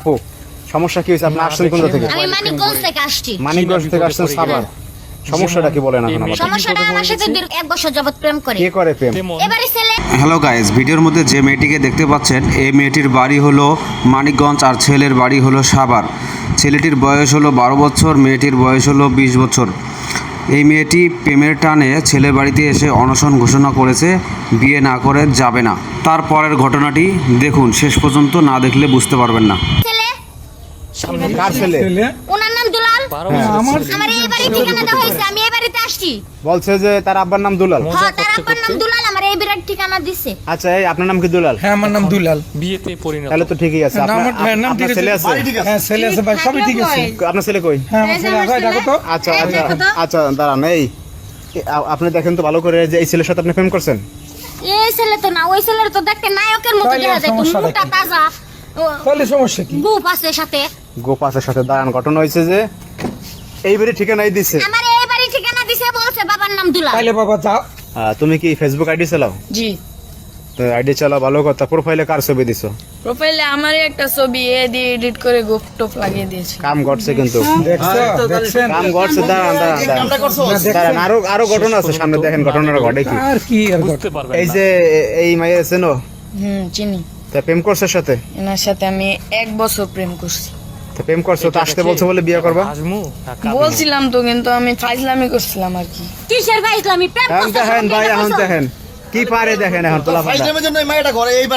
আপু সমস্যা কি হয়েছে? আপনি আসছেন কোথা থেকে? আমি মানিকগঞ্জ থেকে আসছি। মানিকগঞ্জ থেকে আসছেন সাভার। সমস্যাটা কি বলেন এখন আমাদের? সমস্যাটা আমার সাথে দীর্ঘ 1 বছর যাবত প্রেম করে। কে করে প্রেম? এবারে ছেলে হ্যালো গাইস, ভিডিওর মধ্যে যে মেয়েটিকে দেখতে পাচ্ছেন এই মেয়েটির বাড়ি হলো মানিকগঞ্জ আর ছেলের বাড়ি হলো সাভার। ছেলেটির বয়স হলো 12 বছর, মেয়েটির বয়স হলো 20 বছর। এই মেয়েটি প্রেমের টানে ছেলের বাড়িতে এসে অনশন ঘোষণা করেছে, বিয়ে না করে যাবে না। তারপরের ঘটনাটি দেখুন, শেষ পর্যন্ত না দেখলে বুঝতে পারবেন না। ছেলে কার ছেলে? ওনার নাম দুলাল। আমার এই বাড়ি ঠিকানা দেওয়া হয়েছে, আমি এই বাড়িতে আসছি। বলছে যে তার আব্বার নাম দুলাল। হ্যাঁ, তার আব্বার নাম দুলাল, আমার এই বাড়ির ঠিকানা দিছে। আচ্ছা, এই আপনার নাম কি দুলাল? হ্যাঁ, আমার নাম দুলাল। বিয়েতে পরিণত। তাহলে তো ঠিকই আছে। আপনার ছেলে আছে? হ্যাঁ, ছেলে আছে ভাই, সবই ঠিক আছে। আপনার ছেলে কই? হ্যাঁ, আমার ছেলে আছে, দেখো তো। আচ্ছা আচ্ছা আচ্ছা, দাঁড়ান। আপনি দেখেন তো ভালো করে যে এই ছেলের সাথে আপনি প্রেম করছেন। এই ছেলে তো না, ওই ছেলের তো দেখতে নায়কের মতো তাইলে দেখা যায়, সমস্যা মোটা নাকি? তাজা। তাহলে সমস্যা কি? গুপ আছে সাথে। গোপাসের সাথে দাঁড়ান। ঘটনা হয়েছে যে এই বাড়ি ঠিকানাই দিছে। আমার এই বাড়ি ঠিকানা দিছে, বলছে বাবার নাম দুলাল। তাইলে বাবা যাও। তুমি কি ফেসবুক আইডি চালাও? জি, আইডি চালাও, ভালো কথা। প্রোফাইলে কার ছবি দিছো? প্রোফাইলে আমারই একটা ছবি দিয়ে এডিট করে গোপটপ লাগিয়ে দিয়েছি। কাম করছে কিন্তু। দেখছো? দেখছেন? কাম করছে। দাঁড়ান দাঁড়ান দাঁড়ান, আরো ঘটনা আছে সামনে, দেখেন ঘটনাটা ঘটে কি। আর কি আর বুঝতে পারবেন এই না। যে এই মাইয়া চেনো? চিনি। তা প্রেম করছে সাথে? এনার সাথে আমি 1 বছর প্রেম করছি। তা প্রেম করছো তো আসতে বলছো বলে বিয়ে করবা? আজমু না কাবিমু? বলছিলাম তো, কিন্তু আমি ফাইজলামি করছিলাম আর কি। কিসের ভাই ইসলামী প্রেম এখন করছে? দেখেন ভাই, এখন দেখেন কি পারে, দেখেন এখন তোলা ফাইজলামের জন্য এই মায়াটা ঘরে এইবার